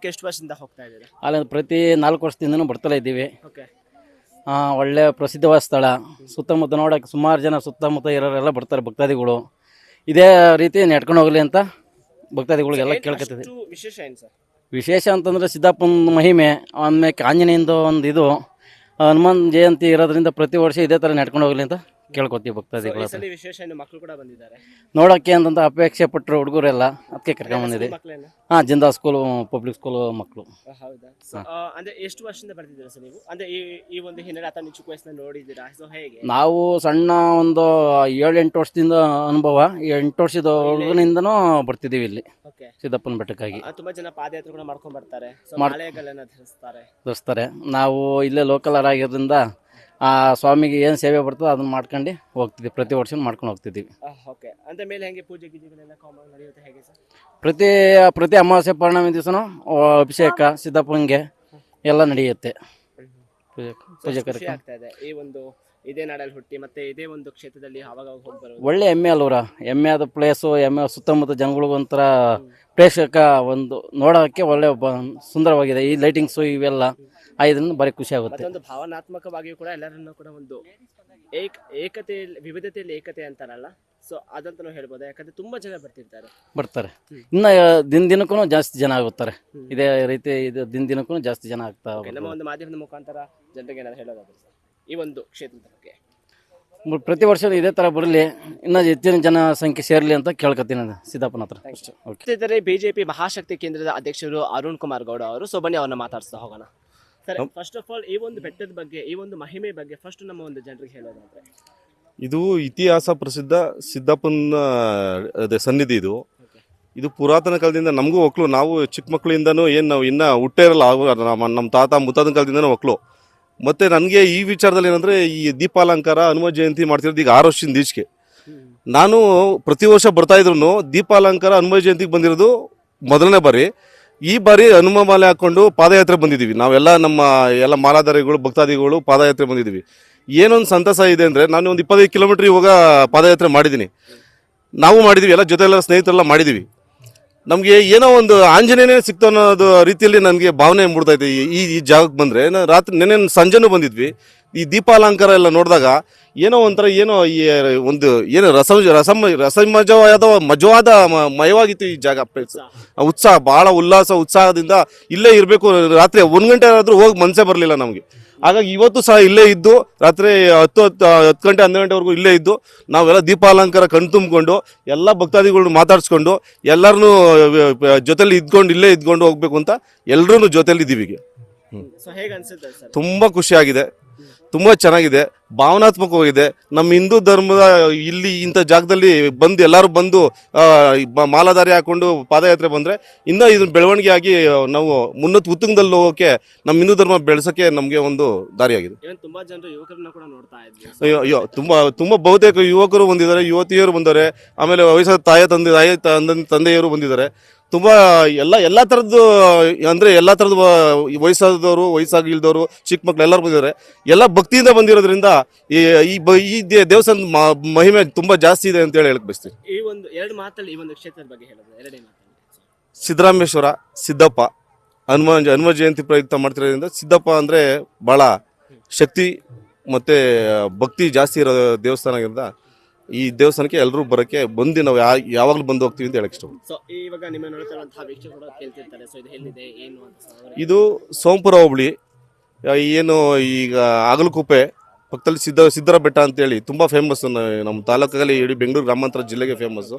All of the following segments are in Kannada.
ಎಷ್ಟು ವರ್ಷದಿಂದ ಹೋಗ್ತಾ ಇದ್ದೀರಾ? ಅಲ್ಲಿ ಪ್ರತಿ 4 ವರ್ಷದಿಂದನೂ ಬರ್ತಾ ಇದ್ದೀವಿ. ಓಕೆ. ಒಳ್ಳೆ ಪ್ರಸಿದ್ಧವಾದ ಸ್ಥಳ. ಸುತ್ತಮುತ್ತ ನೋಡೋಕೆ ಸುಮಾರು ಜನ ಸುತ್ತಮುತ್ತ ಇರೋರೆಲ್ಲ ಬರ್ತಾರೆ ಭಕ್ತಾದಿಗಳು. ಇದೇ ರೀತಿ ನಡ್ಕೊಂಡು ಹೋಗಲಿ ಅಂತ ಭಕ್ತಾದಿಗಳಿಗೆಲ್ಲ ಕೇಳ್ಕೊತಿದ್ವಿ. ವಿಶೇಷ ಏನು ಸರ್? ವಿಶೇಷ ಅಂತಂದರೆ ಸಿದ್ದಾಪುರ ಮಹಿಮೆ, ಆಮೇಲೆ ಆಂಜನೇಯಂದು ಒಂದು ಇದು ಹನುಮಾನ್ ಜಯಂತಿ ಇರೋದ್ರಿಂದ ಪ್ರತಿ ವರ್ಷ ಇದೇ ಥರ ನಡ್ಕೊಂಡು ಹೋಗಲಿ ಅಂತ ಕೇಳ್ಕೊತೀವಿ ಭಕ್ತಾದಿಗಳು. ವಿಶೇಷ ಏನು ಮಕ್ಕಳು ಕೂಡ ಬಂದಿದ್ದಾರೆ ನೋಡೋಕ್ಕೆ ಅಂತಂತ ಅಪೇಕ್ಷೆ ಪಟ್ಟರು ಹುಡುಗರೆಲ್ಲ ಅದಕ್ಕೆ ಕರ್ಕೊಂಡ್ಬಂದಿದೆ. ಜಿಂದಾ ಸ್ಕೂಲು ಪಬ್ಲಿಕ್ ಸ್ಕೂಲು ಮಕ್ಕಳು. ಹೌದಾ? ಅಂದ್ರೆ ಎಷ್ಟು ವರ್ಷದಿಂದ ಬರ್ತಿದ್ದೀರಾ ಸರ್ ನೀವು? ಅಂದ್ರೆ ಈ ಒಂದು ಹಿನ್ನೆಲೆ ಅಥವಾ ನೀವು ಚಿಕ್ಕ ವಯಸ್ಸಿನ ನೋಡಿದ್ದೀರಾ? ಸೊ ಹೇಗೆ? ನಾವು ಸಣ್ಣ ಒಂದು 7-8 ವರ್ಷದಿಂದ ಅನುಭವ. 8 ವರ್ಷದ ಹುಡುಗನಿಂದನೂ ಬರ್ತಿದ್ದೀವಿ ಇಲ್ಲಿ ಸಿದ್ದಪ್ಪನ ಬೆಟ್ಟಕ್ಕಾಗಿ. ತುಂಬಾ ಜನ ಪಾದಯಾತ್ರೆ ಕೂಡ ಮಾಡ್ಕೊಂಡು ಬರ್ತಾರೆ, ಮಾಲೆಗಳನ್ನ ಧರಿಸ್ತಾರೆ. ನಾವು ಇಲ್ಲೇ ಲೋಕಲ್ ಆಗಿರೋದ್ರಿಂದ ಆ ಸ್ವಾಮಿಗೆ ಏನು ಸೇವೆ ಬರ್ತದೋ ಅದನ್ನ ಮಾಡ್ಕೊಂಡು ಹೋಗ್ತಿದ್ವಿ. ಪ್ರತಿ ವರ್ಷ ಮಾಡ್ಕೊಂಡು ಹೋಗ್ತಿದ್ದೀವಿ. ಓಕೆ. ಅಂದ್ರೆ ಮೇಲೆ ಹೆಂಗೆ ಪೂಜೆ ಗೀಜೆಗಳೆಲ್ಲ ಕಾಮನ್ ನಡೆಯುತ್ತೆ ಹೇಗೆ ಸರ್? ಪ್ರತಿ ಅಮಾವಾಸ್ಯೆ ಪೌರ್ಣಮಿ ದಿವಸನೂ ಅಭಿಷೇಕ ಸಿದ್ದಪ್ಪನಿಗೆ ಎಲ್ಲ ನಡೆಯುತ್ತೆ. ಪೂಜೆ ಕಾರ್ಯಕ್ರಮ ಆಗ್ತಾ ಇದೆ. ಈ ಒಂದು ಇದೇ ನಾಡಲ್ಲಿ ಹುಟ್ಟಿ ಮತ್ತೆ ಇದೇ ಒಂದು ಕ್ಷೇತ್ರದಲ್ಲಿ ಆವಾಗ ಹೋಗಿ ಬರೋದು ಒಳ್ಳೆ ಹೆಮ್ಮೆ ಅಲ್ವರ. ಹೆಮ್ಮೆ ಆದ ಪ್ಲೇಸು, ಹೆಮ್ಮೆ ಸುತ್ತಮುತ್ತ ಜನಗಳಿಗೂ ಒಂಥರ ಪ್ರೇಕ್ಷಕ ಒಂದು ನೋಡೋಕ್ಕೆ ಒಳ್ಳೆ ಸುಂದರವಾಗಿದೆ. ಈ ಲೈಟಿಂಗ್ಸು ಇವೆಲ್ಲ ಇದರಿಂದ ಬರೀ ಖುಷಿ ಆಗುತ್ತೆ. ಒಂದು ಭಾವನಾತ್ಮಕವಾಗಿಯೂ ಕೂಡ ಎಲ್ಲರನ್ನೂ ಕೂಡ ಒಂದು ಏಕತೆಯಲ್ಲಿ ವಿವಿಧತೆಯಲ್ಲಿ ಏಕತೆ ಅಂತಾರಲ್ಲ, ಸೊ ಅದಂತನೂ ಹೇಳ್ಬೋದು. ಯಾಕಂದ್ರೆ ತುಂಬಾ ಜನ ಬರ್ತಾರೆ. ಇನ್ನು ದಿನಕ್ಕೂ ಜಾಸ್ತಿ ಜನ ಆಗುತ್ತಾರೆ. ಇದೇ ರೀತಿ ಇದು ದಿನಕ್ಕೂ ಜಾಸ್ತಿ ಜನ ಆಗ್ತಾ ನಮ್ಮ ಒಂದು ಮಾಧ್ಯಮದ ಮುಖಾಂತರ ಜನರಿಗೆ ಏನಾದ್ರು ಹೇಳೋದಾದ್ರೆ ಈ ಒಂದು ಕ್ಷೇತ್ರದ ಬಗ್ಗೆ ಪ್ರತಿ ವರ್ಷ ಇದೇ ಥರ ಬರಲಿ, ಇನ್ನೂ ಹೆಚ್ಚಿನ ಜನಸಂಖ್ಯೆ ಸೇರಲಿ ಅಂತ ಕೇಳ್ಕೊತೀನಿ ಸಿದ್ದಪ್ಪನ ಹತ್ರ. ಬಿಜೆಪಿ ಮಹಾಶಕ್ತಿ ಕೇಂದ್ರದ ಅಧ್ಯಕ್ಷರು ಅರುಣ್ ಕುಮಾರ್ ಗೌಡ ಅವರು. ಸೊ ಬನ್ನಿ ಅವ್ರನ್ನ ಮಾತಾಡ್ಸ್ತಾ ಹೋಗೋಣ. ಸರ್, ಫಸ್ಟ್ ಆಫ್ ಆಲ್ ಈ ಒಂದು ಬೆಟ್ಟದ ಬಗ್ಗೆ, ಈ ಒಂದು ಮಹಿಮೆ ಬಗ್ಗೆ ಫಸ್ಟ್ ನಮ್ಮ ಒಂದು ಜನರಿಗೆ ಹೇಳೋದಾದ್ರೆ, ಇದು ಇತಿಹಾಸ ಪ್ರಸಿದ್ಧ ಸಿದ್ದಪ್ಪನ ಸನ್ನಿಧಿ. ಇದು ಪುರಾತನ ಕಾಲದಿಂದ ನಮಗೂ ಒಕ್ಲು. ನಾವು ಚಿಕ್ಕ ಮಕ್ಕಳಿಂದನೂ ನಾವು ಇನ್ನೂ ಹುಟ್ಟೇ ಇರಲ್ಲ, ನಮ್ಮ ತಾತ ಮುತ್ತಾದನ ಕಾಲದಿಂದನೂ ಒಕ್ಲು. ಮತ್ತು ನನಗೆ ಈ ವಿಚಾರದಲ್ಲಿ ಏನಂದರೆ, ಈ ದೀಪಾಲಂಕಾರ ಹನುಮ ಜಯಂತಿ ಮಾಡ್ತಿರೋದು ಈಗ 6 ವರ್ಷದಿಂದ ಈಚೆಗೆ. ನಾನು ಪ್ರತಿ ವರ್ಷ ಬರ್ತಾಯಿದ್ರು ದೀಪಾಲಂಕಾರ ಹನುಮ ಜಯಂತಿಗೆ ಬಂದಿರೋದು ಮೊದಲನೇ ಬಾರಿ. ಈ ಬಾರಿ ಹನುಮ ಮಾಲೆ ಹಾಕ್ಕೊಂಡು ಪಾದಯಾತ್ರೆ ಬಂದಿದ್ದೀವಿ. ನಾವೆಲ್ಲ ನಮ್ಮ ಎಲ್ಲ ಮಾಲಾಧಾರಿಗಳು ಭಕ್ತಾದಿಗಳು ಪಾದಯಾತ್ರೆ ಬಂದಿದ್ದೀವಿ. ಏನೊಂದು ಸಂತಸ ಇದೆ ಅಂದರೆ, ನಾನು ಒಂದು 25 ಕಿಲೋಮೀಟ್ರ್ ಇವಾಗ ಪಾದಯಾತ್ರೆ ಮಾಡಿದ್ದೀನಿ. ನಾವು ಮಾಡಿದ್ದೀವಿ, ಎಲ್ಲ ಜೊತೆಲ್ಲ ಸ್ನೇಹಿತರೆಲ್ಲ ಮಾಡಿದ್ದೀವಿ. ನಮಗೆ ಏನೋ ಒಂದು ಆಂಜನೇಯನೇ ಸಿಕ್ತು ಅನ್ನೋದು ರೀತಿಯಲ್ಲಿ ನನಗೆ ಭಾವನೆ ಮೂಡ್ತಾಯಿದೆ. ಈ ಜಾಗಕ್ಕೆ ಬಂದರೆ ನೆನ್ನೆ ಸಂಜೆನೂ ಬಂದಿದ್ವಿ. ಈ ದೀಪಾಲಂಕಾರ ಎಲ್ಲ ನೋಡಿದಾಗ ಏನೋ ಒಂಥರ ಈ ಒಂದು ಮಜವಾದ ಮಯವಾಗಿತ್ತು ಈ ಜಾಗ. ಉತ್ಸಾಹ, ಭಾಳ ಉತ್ಸಾಹದಿಂದ ಇಲ್ಲೇ ಇರಬೇಕು. ರಾತ್ರಿ 1 ಗಂಟೆ ಆದರೂ ಹೋಗಿ ಮನಸ್ಸೇ ಬರಲಿಲ್ಲ ನಮಗೆ. ಹಾಗಾಗಿ ಇವತ್ತು ಸಹ ಇಲ್ಲೇ ಇದ್ದು ರಾತ್ರಿ 10 ಗಂಟೆ 11 ಗಂಟೆವರೆಗೂ ಇಲ್ಲೇ ಇದ್ದು ನಾವೆಲ್ಲ ದೀಪಾಲಂಕಾರ ಕಣ್ತುಂಬಿಕೊಂಡು ಎಲ್ಲ ಭಕ್ತಾದಿಗಳನ್ನ ಮಾತಾಡಿಸ್ಕೊಂಡು ಎಲ್ಲರನ್ನೂ ಜೊತೆಲಿ ಇಲ್ಲೇ ಇದ್ಕೊಂಡು ಹೋಗ್ಬೇಕು ಅಂತ ಎಲ್ಲರೂ ಜೊತೆಲಿ ಇದ್ದೀವಿ. ತುಂಬ ಖುಷಿಯಾಗಿದೆ, ತುಂಬ ಚೆನ್ನಾಗಿದೆ, ಭಾವನಾತ್ಮಕವಾಗಿದೆ. ನಮ್ಮ ಹಿಂದೂ ಧರ್ಮದ ಇಲ್ಲಿ ಇಂಥ ಜಾಗದಲ್ಲಿ ಬಂದು ಎಲ್ಲರೂ ಬಂದು ಮಾಲಾಧಾರಿ ಹಾಕೊಂಡು ಪಾದಯಾತ್ರೆ ಬಂದರೆ ಇನ್ನೂ ಇದನ್ನ ಬೆಳವಣಿಗೆ ಆಗಿ ನಾವು ಉತ್ತುಂಗದಲ್ಲಿ ಹೋಗೋಕ್ಕೆ ನಮ್ಮ ಹಿಂದೂ ಧರ್ಮ ಬೆಳೆಸೋಕ್ಕೆ ನಮಗೆ ಒಂದು ದಾರಿಯಾಗಿದೆ. ತುಂಬ ಜನರು ಯುವಕರನ್ನ ಕೂಡ ನೋಡ್ತಾ ಅಯ್ಯೋ ತುಂಬ ಬಹುತೇಕ ಯುವಕರು ಬಂದಿದ್ದಾರೆ, ಯುವತಿಯರು ಬಂದಿದ್ದಾರೆ, ಆಮೇಲೆ ವಯಸ್ಸಾದ ತಂದೆಯರು ಬಂದಿದ್ದಾರೆ. ತುಂಬ ಎಲ್ಲ ಥರದ್ದು ಅಂದರೆ ಎಲ್ಲ ಥರದ ವಯಸ್ಸಾದವರು, ವಯಸ್ಸಾಗಿಲ್ದವರು, ಚಿಕ್ಕ ಮಕ್ಕಳು ಎಲ್ಲರೂ ಬಂದಿದ್ದಾರೆ. ಎಲ್ಲ ಭಕ್ತಿಯಿಂದ ಬಂದಿರೋದ್ರಿಂದ ಈ ದೇವಸ್ಥಾನದ ಮಹಿಮೆ ತುಂಬ ಜಾಸ್ತಿ ಇದೆ ಅಂತೇಳಿ ಹೇಳಕ್ ಬಯಸ್ತೀವಿ. ಈ ಒಂದು 2 ಮಾತಲ್ಲಿ ಈ ಒಂದು ಕ್ಷೇತ್ರದ ಬಗ್ಗೆ ಹೇಳೋದು. ಸಿದ್ದರಾಮೇಶ್ವರ, ಸಿದ್ದಪ್ಪ, ಹನುಮ ಜಯಂತಿ ಪ್ರಯುಕ್ತ ಮಾಡ್ತಿರೋದ್ರಿಂದ ಸಿದ್ದಪ್ಪ ಅಂದರೆ ಭಾಳ ಶಕ್ತಿ ಮತ್ತು ಭಕ್ತಿ ಜಾಸ್ತಿ ಇರೋ ದೇವಸ್ಥಾನ ಆಗಿರೋದ್ರಿಂದ ಈ ದೇವಸ್ಥಾನಕ್ಕೆ ಎಲ್ಲರೂ ಬರೋಕ್ಕೆ ಬಂದು ನಾವು ಯಾವಾಗಲೂ ಬಂದು ಹೋಗ್ತೀವಿ ಅಂತ ಹೇಳಕ್ಕೆ ಇಷ್ಟ. ಇದು ಸೋಂಪುರ ಹೋಬಳಿ, ಏನು ಈಗ ಆಗಲಕುಪ್ಪೆ ಪಕ್ಕದಲ್ಲಿ ಸಿದ್ದರ ಬೆಟ್ಟ ಅಂತೇಳಿ ತುಂಬ ಫೇಮಸ್. ನಮ್ಮ ತಾಲೂಕಲ್ಲಿ ಇಡೀ ಬೆಂಗಳೂರು ಗ್ರಾಮಾಂತರ ಜಿಲ್ಲೆಗೆ ಫೇಮಸ್ಸು.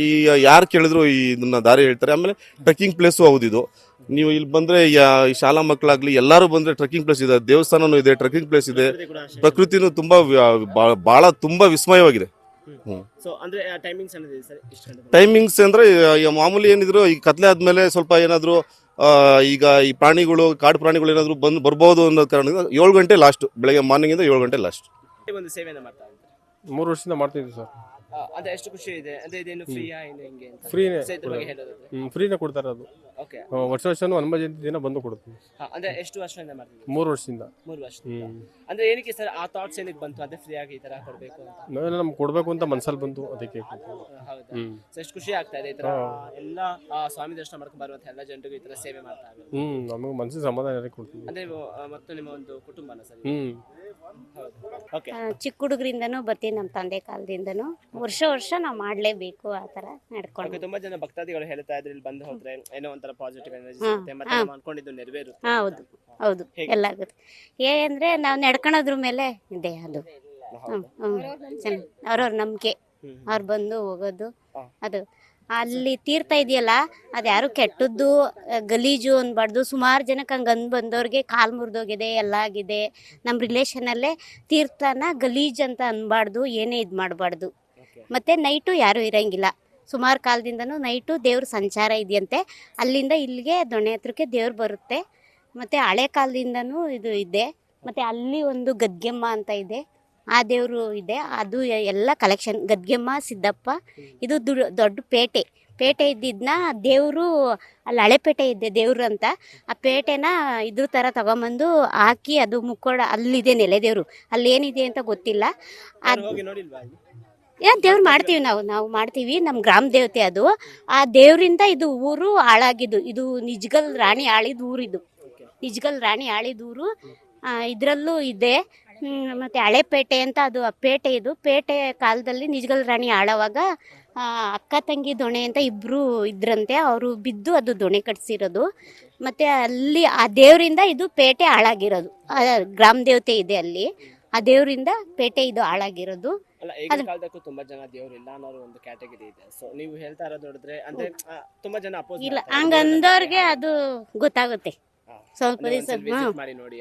ಈ ಯಾರು ಕೇಳಿದ್ರು ಇದನ್ನ ದಾರಿ ಹೇಳ್ತಾರೆ. ಆಮೇಲೆ ಟ್ರೆಕ್ಕಿಂಗ್ ಪ್ಲೇಸು ಹೌದು. ಇದು ನೀವು ಇಲ್ಲಿ ಬಂದರೆ ಈ ಶಾಲಾ ಮಕ್ಕಳಾಗಲಿ ಎಲ್ಲರೂ ಬಂದರೆ ಟ್ರೆಕ್ಕಿಂಗ್ ಪ್ಲೇಸ್ ಇದೆ, ದೇವಸ್ಥಾನವೂ ಇದೆ, ಟ್ರೆಕ್ಕಿಂಗ್ ಪ್ಲೇಸ್ ಇದೆ, ಪ್ರಕೃತಿನೂ ಭಾಳ ತುಂಬ ವಿಸ್ಮಯವಾಗಿದೆ. ಟೈಮಿಂಗ್ಸ್ ಅಂದರೆ ಮಾಮೂಲಿ ಏನಿದ್ರು ಈ ಕತ್ಲೆ ಆದಮೇಲೆ ಸ್ವಲ್ಪ ಏನಾದರೂ ಈಗ ಈ ಪ್ರಾಣಿಗಳು, ಕಾಡು ಪ್ರಾಣಿಗಳು ಏನಾದರೂ ಬರ್ಬೋದು ಅನ್ನೋ ಕಾರಣದಿಂದ 7 ಗಂಟೆ ಲಾಸ್ಟ್, ಬೆಳಗ್ಗೆ ಮಾರ್ನಿಂಗಿಂದ 7 ಗಂಟೆ ಲಾಸ್ಟ್. 3 ವರ್ಷದಿಂದ ಮಾಡ್ತಿದ್ವಿ ಸರ್. ಅಂದ್ರೆ ಎಷ್ಟು ಖುಷಿ ಇದೆ ಅಂದ್ರೆ ಇದೇನು ಫ್ರೀಯಾ ಏನು ಹೆಂಗೆ ಅಂತ ಫ್ರೀನೇ ಸೊ ಇದ್ರ ಬಗ್ಗೆ ಹೇಳೋದಾದ್ರೆ ಫ್ರೀನೇ ಕೊಡ್ತಾರೆ ಅದು. ಓಕೆ ವರ್ಷನೂ ಹನುಮ ಜಯಂತಿ ದಿನ ಬಂದು ಕೊಡ್ತೀವಿ. ಅಂದ್ರೆ ಎಷ್ಟು ವರ್ಷದಿಂದ ಮಾಡ್ತಿದ್ದೀವಿ? 3 ವರ್ಷದಿಂದ. 3 ವರ್ಷದಿಂದ. ಅಂದ್ರೆ ಏನಕ್ಕೆ ಸರ್ ಆ ಥಾಟ್ಸ್ ಏನಕ್ಕೆ ಬಂತು ಅಂದ್ರೆ ಫ್ರೀ ಆಗಿ ಈ ತರ ಕೊಡ್ಬೇಕು ಅಂತ? ನಮ್ಗೆ ಕೊಡ್ಬೇಕು ಅಂತ ಮನ್ಸಲ್ಲಿ ಬಂತು, ಅದಕ್ಕೆ ಹೌದಾ? ಸೊ ಎಷ್ಟು ಖುಷಿ ಆಗ್ತಾ ಇದೆ ಈ ತರ ಎಲ್ಲ ಸ್ವಾಮಿ ದರ್ಶನ ಮಾಡ್ಕೊಂಡು ಬರುವಂತ ಎಲ್ಲ ಜನರಿಗೂ ಈ ತರ ಸೇವೆ ಮಾಡ್ತಾ ಇರೋದು. ನಮಗೆ ಮನಸ್ಸಿಗೆ ಸಮಾಧಾನ ಕೊಡ್ತೀವಿ. ಅಂದ್ರೆ ಮತ್ತು ನಿಮ್ಮ ಒಂದು ಕುಟುಂಬನ ಸರ್? ಓಕೆ. ಚಿಕ್ಕ ಹುಡುಗರಿಂದನೂ ಬರ್ತೀನಿ, ನಮ್ಮ ತಂದೆ ಕಾಲದಿಂದನೂ ವರ್ಷ ನಾವು ಮಾಡಲೇಬೇಕು ಆ ಥರ ನಡ್ಕೊಂಡು. ತುಂಬಾ ಜನ ಭಕ್ತಾದಿಗಳು ಹೇಳ್ತಾ ಇದ್ರೆ ಇಲ್ಲಿ ಬಂದು ಹೋದ್ರೆ ಏನೋ ಒಂಥರ ಪಾಸಿಟಿವ್ ಎನರ್ಜಿ ಸಿಗುತ್ತೆ ಮತ್ತೆ ನಾವು ಅನ್ಕೊಂಡಿದ್ದು ನೆರವೇರುತ್ತೆ. ಹೌದು ಎಲ್ಲ ಆಗುತ್ತೆ. ಏನಂದ್ರೆ ನಾವು ನಡ್ಕೊಳೋದ್ರ ಮೇಲೆ ಇದೆ ಅದು. ಅವ್ರವ್ರ ನಂಬಿಕೆ, ಅವ್ರು ಬಂದು ಹೋಗೋದು ಅದು. ಅಲ್ಲಿ ತೀರ್ಥ ಇದೆಯಲ್ಲ, ಅದು ಯಾರು ಕೆಟ್ಟದ್ದು ಗಲೀಜು ಅನ್ಬಾರ್ದು. ಸುಮಾರು ಜನಕ್ಕೆ ಹಂಗೆ ಬಂದವ್ರಿಗೆ ಕಾಲು ಮುರಿದೋಗಿದೆ, ಎಲ್ಲ ಆಗಿದೆ. ನಮ್ಮ ರಿಲೇಷನಲ್ಲೇ ತೀರ್ಥನ ಗಲೀಜು ಅಂತ ಅನ್ಬಾರ್ದು, ಏನೇ ಇದು ಮಾಡಬಾರ್ದು. ಮತ್ತು ನೈಟು ಯಾರೂ ಇರೋಂಗಿಲ್ಲ. ಸುಮಾರು ಕಾಲದಿಂದನೂ ನೈಟು ದೇವ್ರ ಸಂಚಾರ ಇದೆಯಂತೆ. ಅಲ್ಲಿಂದ ಇಲ್ಲಿಗೆ ದೊಣ್ಣೆ ಹತ್ರಕ್ಕೆ ದೇವ್ರು ಬರುತ್ತೆ. ಮತ್ತು ಹಳೆ ಕಾಲದಿಂದನೂ ಇದು ಇದೆ. ಮತ್ತು ಅಲ್ಲಿ ಒಂದು ಗದ್ಗೆಮ್ಮ ಅಂತ ಇದೆ, ಆ ದೇವರು ಇದೆ. ಅದು ಎಲ್ಲ ಕಲೆಕ್ಷನ್ ಗದ್ಗೆಮ್ಮ, ಸಿದ್ದಪ್ಪ. ಇದು ದೊಡ್ಡ ಪೇಟೆ ಇದ್ದಿದ್ದನ್ನ ದೇವರು ಅಲ್ಲಿ ಹಳೆಪೇಟೆ ಇದೆ ದೇವ್ರು ಅಂತ. ಆ ಪೇಟೆನ ಇದ್ರ ಥರ ತಗೊಂಬಂದು ಹಾಕಿ ಅದು ಮುಕ್ಕೋಡ ಅಲ್ಲಿದೆ ನೆಲೆ ದೇವರು. ಅಲ್ಲಿ ಏನಿದೆ ಅಂತ ಗೊತ್ತಿಲ್ಲ. ದೇವ್ರು ಮಾಡ್ತೀವಿ ನಾವು ಮಾಡ್ತೀವಿ. ನಮ್ಮ ಗ್ರಾಮ ದೇವತೆ ಅದು. ಆ ದೇವರಿಂದ ಇದು ಊರು ಹಾಳಾಗಿದ್ದು. ಇದು ನಿಜ್ಗಲ್ ರಾಣಿ ಆಳಿದ ಊರಿದು. ನಿಜ್ಗಲ್ ರಾಣಿ ಆಳಿದ ಊರು ಇದರಲ್ಲೂ ಇದೆ. ಮತ್ತು ಹಳೆಪೇಟೆ ಅಂತ ಅದು ಪೇಟೆ. ಇದು ಪೇಟೆ ಕಾಲದಲ್ಲಿ ನಿಜ್ಗಲ್ ರಾಣಿ ಆಳೋವಾಗ ಅಕ್ಕ ತಂಗಿ ದೊಣೆ ಅಂತ ಇಬ್ಬರು ಇದ್ರಂತೆ. ಅವರು ಬಿದ್ದು ಅದು ದೊಣೆ ಕಟ್ಸಿರೋದು. ಮತ್ತು ಅಲ್ಲಿ ಆ ದೇವರಿಂದ ಇದು ಪೇಟೆ ಹಾಳಾಗಿರೋದು. ಗ್ರಾಮ ದೇವತೆ ಇದೆ ಅಲ್ಲಿ, ಆ ದೇವರಿಂದ ಪೇಟೆ ಇದು ಹಾಳಾಗಿರೋದು. ತುಂಬಾ ಜನ ದೇವ್ರು ಇಲ್ಲ ಅನ್ನೋ ಒಂದು ಕ್ಯಾಟಗರಿ ಇದೆ. ಸೊ ನೀವು ಹೇಳ್ತಾ ಇರೋದು ನೋಡಿದ್ರೆ ಅಂದ್ರೆ ತುಂಬಾ ಜನ ಅಪೋಸ್ ಇಲ್ಲ, ಹಂಗಂದವ್ರಿಗೆ ಅದು ಗೊತ್ತಾಗುತ್ತೆ. ಸ್ವಲ್ಪ ದಿವಸ ಮಾಡಿ ನೋಡಿ.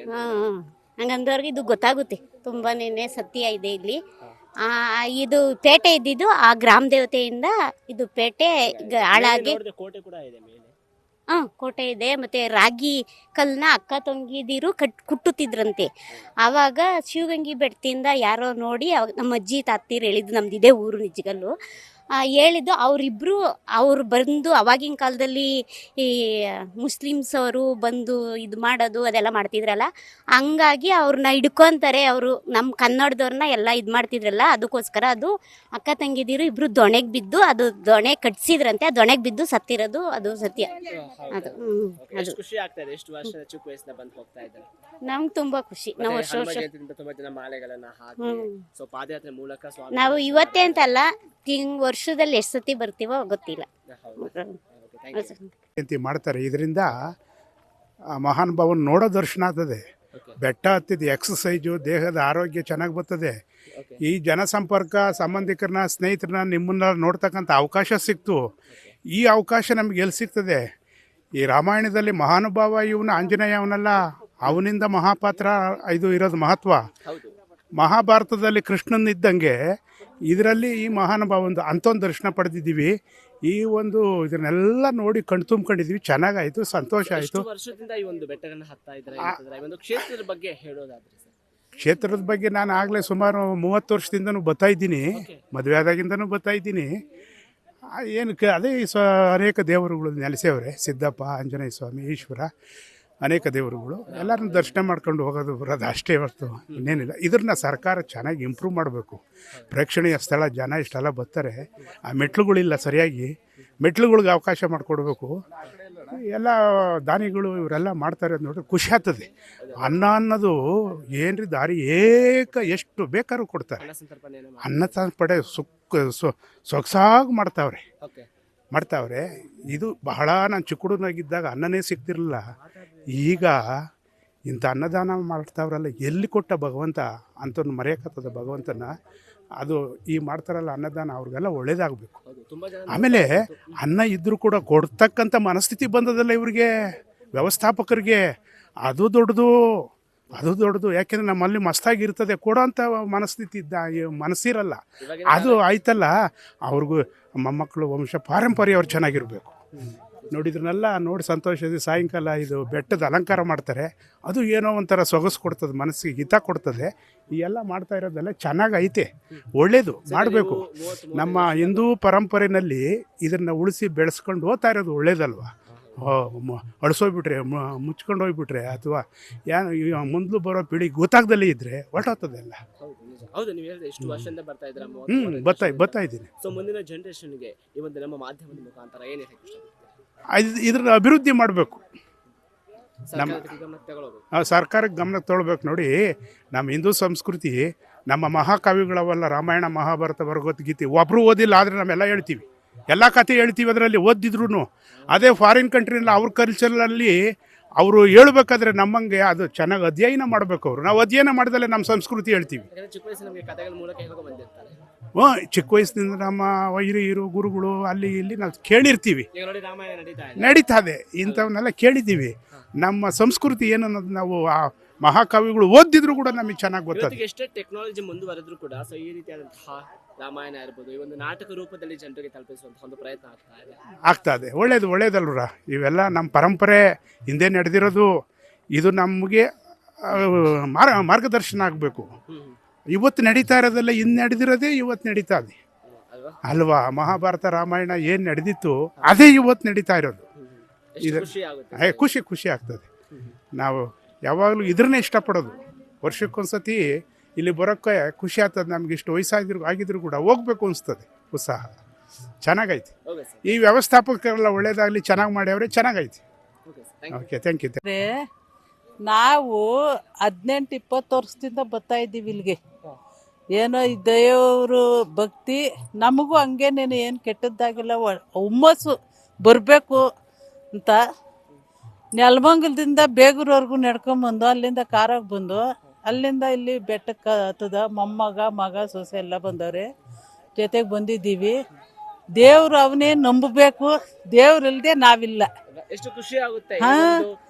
ಹಂಗಂದವ್ರಿಗೆ ಇದು ಗೊತ್ತಾಗುತ್ತೆ. ತುಂಬಾನೇ ಸತ್ಯ ಇದೆ ಇಲ್ಲಿ. ಇದು ಪೇಟೆ ಇದ್ದಿದ್ದು ಆ ಗ್ರಾಮ ದೇವತೆಯಿಂದ ಇದು ಪೇಟೆ ಹಾಳಾಗಿ. ಕೋಟೆ ಕೂಡ ಇದೆ ಮೇಲೆ. ಕೋಟೆ ಇದೆ. ಮತ್ತು ರಾಗಿ ಕಲ್ಲನ್ನ ಅಕ್ಕ ತಂಗಿದಿರು ಕುಟ್ಟುತ್ತಿದ್ರಂತೆ. ಆವಾಗ ಶಿವಗಂಗಿ ಬೆಟ್ಟದಿಂದ ಯಾರೋ ನೋಡಿ ನಮ್ಮ ಅಜ್ಜಿ ತಾತಿರು ಹೇಳಿದ್ದು, ನಮ್ದು ಇದೇ ಊರು ನಿಜ್ಗಲ್ಲು, ಹೇಳಿದ್ದು. ಅವರಿಬ್ಬರು ಅವ್ರು ಬಂದು ಅವಾಗಿನ ಕಾಲದಲ್ಲಿ ಈ ಮುಸ್ಲಿಮ್ಸ್ ಅವರು ಬಂದು ಇದು ಮಾಡೋದು ಅದೆಲ್ಲ ಮಾಡ್ತಿದ್ರಲ್ಲ, ಹಂಗಾಗಿ ಅವ್ರನ್ನ ಹಿಡ್ಕೊತಾರೆ. ಅವರು ನಮ್ಮ ಕನ್ನಡದವ್ರನ್ನ ಎಲ್ಲ ಇದು ಮಾಡ್ತಿದ್ರಲ್ಲ, ಅದಕ್ಕೋಸ್ಕರ ಅದು ಅಕ್ಕ ತಂಗಿದಿರು ಇಬ್ಬರು ದೊಣೆಗೆ ಬಿದ್ದು ಅದು ದೊಣೆ ಕಟ್ಸಿದ್ರಂತೆ. ಆ ದೊಣೆಗೆ ಬಿದ್ದು ಸತ್ತಿರೋದು ಅದು ಸತ್ಯ. ಅದು ಅದು ಖುಷಿ ಆಗ್ತಾ ಇದೆ. ಎಷ್ಟು ವರ್ಷದ ಚಿಕ್ಕ ವಯಸ್ಸಿನ ಬಂದು ಹೋಗ್ತಾ ಇದ್ದಾರೆ. ನಮ್ಗೆ ತುಂಬಾ ಖುಷಿ. ನಾವು ವರ್ಷ ತುಂಬಾ ಜನ ಮಾಲೆಗಳನ್ನ ಹಾಕಿ ಸೊ ಪಾದಯಾತ್ರೆ ಮೂಲಕ ಸ್ವಾಮಿ ನಾವು ಇವತ್ತೇ ಅಂತಲ್ಲ, ವರ್ಷದಲ್ಲಿ ಎಷ್ಟು ಸತಿ ಬರ್ತೀವೋ ಗೊತ್ತಿಲ್ಲ. ಮಾಡ್ತಾರೆ. ಇದರಿಂದ ಮಹಾನ್ ಭಾವನ ನೋಡೋ ದರ್ಶನ ಆಗ್ತದೆ. ಬೆಟ್ಟ ಹತ್ತಿದ ಎಕ್ಸಸೈಜು, ದೇಹದ ಆರೋಗ್ಯ ಚೆನ್ನಾಗಿ ಬರ್ತದೆ. ಈ ಜನಸಂಪರ್ಕ, ಸಂಬಂಧಿಕರನ್ನ, ಸ್ನೇಹಿತರನ್ನ, ನಿಮ್ಮನ್ನ ನೋಡ್ತಕ್ಕಂಥ ಅವಕಾಶ ಸಿಕ್ತು. ಈ ಅವಕಾಶ ನಮ್ಗೆ ಎಲ್ಲಿ ಸಿಗ್ತದೆ? ಈ ರಾಮಾಯಣದಲ್ಲಿ ಮಹಾನುಭಾವ ಇವನು ಆಂಜನೇಯ ಅವನಲ್ಲ, ಅವನಿಂದ ಮಹಾಪಾತ್ರ ಇದು ಇರೋದು ಮಹತ್ವ. ಮಹಾಭಾರತದಲ್ಲಿ ಕೃಷ್ಣನಿದ್ದಂಗೆ ಇದರಲ್ಲಿ ಈ ಮಹಾನುಭಾವಂದು ಅಂಥೊಂದು ದರ್ಶನ ಪಡೆದಿದ್ದೀವಿ. ಈ ಒಂದು ಇದನ್ನೆಲ್ಲ ನೋಡಿ ಕಣ್ ತುಂಬ್ಕೊಂಡಿದ್ವಿ. ಚೆನ್ನಾಗಾಯ್ತು, ಸಂತೋಷ ಆಯಿತು. ವರ್ಷದಿಂದ ಈ ಒಂದು ಬೆಟ್ಟಗಳನ್ನ ಹತ್ತಾ ಇದ್ದಾರೆ. ಈ ಒಂದು ಕ್ಷೇತ್ರದ ಬಗ್ಗೆ ಹೇಳೋದಾದ್ರೆ ಕ್ಷೇತ್ರದ ಬಗ್ಗೆ ನಾನು ಆಗಲೇ ಸುಮಾರು 30 ವರ್ಷದಿಂದನೂ ಬರ್ತಾ ಇದ್ದೀನಿ. ಮದುವೆ ಆದಾಗಿಂದನೂ ಬರ್ತಾ ಇದ್ದೀನಿ. ಏನಕ್ಕೆ ಅದೇ ಅನೇಕ ದೇವರುಗಳು ನೆಲೆಸೇವ್ರೆ. ಸಿದ್ದಪ್ಪ, ಆಂಜನೇಯ ಸ್ವಾಮಿ, ಈಶ್ವರ, ಅನೇಕ ದೇವರುಗಳು ಎಲ್ಲರನ್ನು ದರ್ಶನ ಮಾಡ್ಕೊಂಡು ಹೋಗೋದು ಬರೋದು ಅಷ್ಟೇ ಹೊರತು ಇನ್ನೇನಿಲ್ಲ. ಇದನ್ನ ಸರ್ಕಾರ ಚೆನ್ನಾಗಿ ಇಂಪ್ರೂವ್ ಮಾಡಬೇಕು. ಪ್ರೇಕ್ಷಣೀಯ ಸ್ಥಳ, ಜನ ಇಷ್ಟೆಲ್ಲ ಬರ್ತಾರೆ, ಆ ಮೆಟ್ಲುಗಳಿಲ್ಲ ಸರಿಯಾಗಿ. ಮೆಟ್ಲುಗಳಿಗೆ ಅವಕಾಶ ಮಾಡಿಕೊಡ್ಬೇಕು. ಎಲ್ಲ ದಾನಿಗಳು ಇವರೆಲ್ಲ ಮಾಡ್ತಾರೆ ನೋಡ್ರಿ ಖುಷಿ ಆಗ್ತದೆ. ಅನ್ನ ಅನ್ನೋದು ಏನ್ರಿ ದಾರಿ ಎಷ್ಟು ಬೇಕಾದ್ರೂ ಕೊಡ್ತಾರೆ. ಅನ್ನ ಸಂತರ್ಪಣೆ ಸೊಗಸಾಗಿ ಮಾಡ್ತಾವ್ರೆ. ಇದು ಬಹಳ ನಾನು ಚಿಕ್ಕ ಹುಡುಗನಾಗಿದ್ದಾಗ ಅನ್ನನೇ ಸಿಗ್ತಿರಲಿಲ್ಲ. ಈಗ ಇಂಥ ಅನ್ನದಾನ ಮಾಡ್ತಾವ್ರಲ್ಲ, ಎಲ್ಲಿ ಕೊಟ್ಟ ಭಗವಂತ ಅಂಥವ್ರನ್ನ ಮರೆಯೋಕ್ಕತ್ತದ ಭಗವಂತನ. ಅದು ಈ ಮಾಡ್ತಾರಲ್ಲ ಅನ್ನದಾನ, ಅವ್ರಿಗೆಲ್ಲ ಒಳ್ಳೇದಾಗಬೇಕು. ಆಮೇಲೆ ಅನ್ನ ಇದ್ದರೂ ಕೂಡ ಕೊಡ್ತಕ್ಕಂಥ ಮನಸ್ಥಿತಿ ಬಂದದಲ್ಲ ಇವರಿಗೆ, ವ್ಯವಸ್ಥಾಪಕರಿಗೆ. ಅದು ದೊಡ್ಡದು. ಯಾಕೆಂದರೆ ನಮ್ಮಲ್ಲಿ ಮಸ್ತಾಗಿರ್ತದೆ, ಕೊಡೋಂಥ ಮನಸ್ಥಿತಿ ಮನಸ್ಸಿರಲ್ಲ. ಅದು ಆಯ್ತಲ್ಲ, ಅವ್ರಿಗೂ ಮೊಮ್ಮಕ್ಕಳು ವಂಶ ಪಾರಂಪರ್ಯ ಅವ್ರು ಚೆನ್ನಾಗಿರಬೇಕು. ನೋಡಿದ್ರನ್ನೆಲ್ಲ ನೋಡಿ ಸಂತೋಷದ ಸಾಯಂಕಾಲ ಇದು ಬೆಟ್ಟದ ಅಲಂಕಾರ ಮಾಡ್ತಾರೆ. ಅದು ಏನೋ ಒಂಥರ ಸೊಗಸು ಕೊಡ್ತದೆ, ಮನಸ್ಸಿಗೆ ಹಿತ ಕೊಡ್ತದೆ. ಈ ಎಲ್ಲ ಮಾಡ್ತಾ ಇರೋದೆಲ್ಲ ಚೆನ್ನಾಗೈತೆ, ಒಳ್ಳೇದು ಮಾಡಬೇಕು. ನಮ್ಮ ಹಿಂದೂ ಪರಂಪರೆಯಲ್ಲಿ ಇದನ್ನು ಉಳಿಸಿ ಬೆಳೆಸ್ಕೊಂಡು ಹೋಗ್ತಾ ಇರೋದು ಒಳ್ಳೇದಲ್ವ. ಅಳಿಸೋಗ್ಬಿಟ್ರೆ ಮುಚ್ಕೊಂಡು ಹೋಗ್ಬಿಟ್ರೆ ಅಥವಾ ಮುಂದೆ ಬರೋ ಪೀಳಿಗೆ ಗೊತ್ತಾಗ್ದಲ್ಲೇ ಇದ್ದರೆ ಹೊರಟೋಗ್ತದೆ ಎಲ್ಲ. ಹೌದು, ನೀವು ಹೇಳಿದ್ರೆ ಎಷ್ಟು ವರ್ಷದಿಂದ ಬರ್ತಾ ಇದ್ದೀರಾ? ಬರ್ತಾ ಇದ್ದೀನಿ. ಸೊ ಮುಂದಿನ ಜನರೇಷನ್ಗೆ ಈ ಒಂದು ನಮ್ಮ ಮಾಧ್ಯಮದ ಮುಖಾಂತರ ಏನು ಹೇಳಕ್ಕೆ ಇಷ್ಟಪಡ್ತೀರಾ? ಇದ್ರ ಅಭಿವೃದ್ಧಿ ಮಾಡಬೇಕು, ಸರ್ಕಾರಕ್ಕೆ ಗಮನಕ್ಕೆ ತಗೊಳ್ಬೇಕು. ಸರ್ಕಾರಕ್ಕೆ ಗಮನಕ್ಕೆ ತೊಗೊಳ್ಬೇಕು. ನೋಡಿ, ನಮ್ಮ ಹಿಂದೂ ಸಂಸ್ಕೃತಿ, ನಮ್ಮ ಮಹಾಕಾವ್ಯಗಳವಲ್ಲ, ರಾಮಾಯಣ, ಮಹಾಭಾರತ, ಭಗವದ್ಗೀತೆ ಒಬ್ಬರು ಓದಿಲ್ಲ, ಆದರೆ ನಾವೆಲ್ಲ ಹೇಳ್ತೀವಿ, ಎಲ್ಲ ಕತೆ ಹೇಳ್ತೀವಿ. ಅದರಲ್ಲಿ ಓದಿದ್ರು ಅದೇ ಫಾರಿನ್ ಕಂಟ್ರಿನಲ್ಲಿ ಅವ್ರ ಕಲ್ಚರಲ್ಲಿ ಅವರು ಹೇಳ್ಬೇಕಾದ್ರೆ ನಮ್ಮಂಗೆ ಅದು ಚೆನ್ನಾಗಿ ಅಧ್ಯಯನ ಮಾಡಬೇಕು. ನಾವು ಅಧ್ಯಯನ ಮಾಡಿದಲ್ಲೇ ನಮ್ಮ ಸಂಸ್ಕೃತಿ ಹೇಳ್ತೀವಿ. ಚಿಕ್ಕ ವಯಸ್ಸಿನ ನಮಗೆ ಕಥೆಗಳ ಮೂಲಕ ಹೇಳೋಕೆ ಬಂದಿರ್ತಾರೆ. ಚಿಕ್ಕ ವಯಸ್ಸಿನಿಂದ ನಮ್ಮ ಹಿರಿಯರು ಗುರುಗಳು ಅಲ್ಲಿ ಇಲ್ಲಿ ನಾವು ಕೇಳಿರ್ತೀವಿ, ಈಗ ನೋಡಿ ರಾಮಾಯಣ ನಡೀತಾ ಇದೆ, ಇಂಥವನ್ನೆಲ್ಲ ಕೇಳಿದ್ದೀವಿ. ನಮ್ಮ ಸಂಸ್ಕೃತಿ ಏನನ್ನೋದು ನಾವು ಆ ಮಹಾಕಾವ್ಯಗಳು ಓದಿದ್ರು ಕೂಡ ನಮಗೆ ಚೆನ್ನಾಗಿ ಗೊತ್ತಾಗುತ್ತೆ. ಎಷ್ಟೇ ಟೆಕ್ನಾಲಜಿ ಮುಂದುವರೆದ್ರು ಕೂಡ ಸೊ ಈ ರೀತಿಯಾದಂತಹ ರಾಮಾಯಣ ಇರ್ಬೋದು, ಈ ಒಂದು ನಾಟಕ ರೂಪದಲ್ಲಿ ಜನರಿಗೆ ತಲುಪಿಸುವಂತಹ ಒಂದು ಪ್ರಯತ್ನ ಆಗ್ತಾ ಇದೆ. ಒಳ್ಳೇದಲ್ರ. ಇವೆಲ್ಲ ನಮ್ಮ ಪರಂಪರೆ ಹಿಂದೆ ನಡೆದಿರೋದು. ಇದು ನಮಗೆ ಮಾರ್ಗದರ್ಶನ ಆಗಬೇಕು. ಇವತ್ತು ನಡೀತಾ ಇರೋದೆಲ್ಲ ಇನ್ನು ನಡೆದಿರೋದೇ ಇವತ್ತು ನಡೀತಾ ಇದೆ ಅಲ್ವಾ. ಮಹಾಭಾರತ ರಾಮಾಯಣ ಏನು ನಡೆದಿತ್ತು ಅದೇ ಇವತ್ತು ನಡೀತಾ ಇರೋದು. ಖುಷಿ ಆಗ್ತದೆ. ನಾವು ಯಾವಾಗಲೂ ಇದ್ರನ್ನೇ ಇಷ್ಟಪಡೋದು. ವರ್ಷಕ್ಕೊಂದ್ಸತಿ ಇಲ್ಲಿ ಬರೋಕ್ಕೆ ಖುಷಿ ಆಗ್ತದೆ. ನಮ್ಗೆ ಇಷ್ಟು ಆಗಿದ್ರು ಕೂಡ ಹೋಗ್ಬೇಕು ಅನಿಸ್ತದೆ, ಉತ್ಸಾಹ. ಚೆನ್ನಾಗೈತಿ. ಈ ವ್ಯವಸ್ಥಾಪಕರೆಲ್ಲ ಒಳ್ಳೇದಾಗಲಿ, ಚೆನ್ನಾಗಿ ಮಾಡ್ಯವ್ರೆ, ಚೆನ್ನಾಗೈತಿ. Okay, thank you. ನಾವು 18-20 ವರ್ಷದಿಂದ ಬರ್ತಾ ಇದ್ದೀವಿ ಇಲ್ಲಿಗೆ. ಏನೋ ಈ ದೇವರು ಭಕ್ತಿ ನಮಗೂ ಹಂಗೇನೇನು ಏನು ಕೆಟ್ಟದ್ದಾಗಿಲ್ಲ, ಹುಮ್ಮಸ್ಸು ಬರಬೇಕು ಅಂತ ನೆಲಮಂಗಲದಿಂದ ಬೇಗೂರವರೆಗೂ ನಡ್ಕೊಂಬಂದು ಅಲ್ಲಿಂದ ಕಾರಾಗಿ ಬಂದು ಅಲ್ಲಿಂದ ಇಲ್ಲಿ ಬೆಟ್ಟಕ್ಕೆ ಹತ್ತದ ಮಗ ಸೊಸೆ ಎಲ್ಲ ಬಂದವ್ರೆ, ಜೊತೆಗೆ ಬಂದಿದ್ದೀವಿ. ದೇವ್ರು ಅವನೇ ನಂಬಬೇಕು, ದೇವ್ರಿಲ್ದೆ ನಾವಿಲ್ಲ. ಎಷ್ಟು ಖುಷಿ ಆಗುತ್ತೆ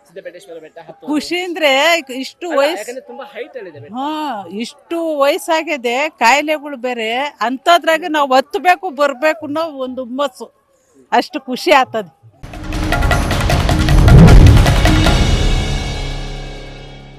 ಸಿದ್ದಬೆಟ್ಟೇಶ್ವರ ಬೆಟ್ಟ ಹತ್ತೋದು. ಖುಷಿ ಅಂದ್ರೆ ಇಷ್ಟು ವಯಸ್ಸು, ತುಂಬಾ ಹೈಟ್ ಅಲ್ಲಿ ಇಷ್ಟು ವಯಸ್ಸಾಗಿದೆ, ಕಾಯಿಲೆಗಳು ಬೇರೆ, ಅಂಥದ್ರಾಗೆ ನಾವು ಹತ್ತಬೇಕು ಬರಬೇಕು ಅನ್ನೋ ಒಂದು ಹುಮ್ಮಸ್ಸು, ಅಷ್ಟು ಖುಷಿ ಆಗ್ತದೆ.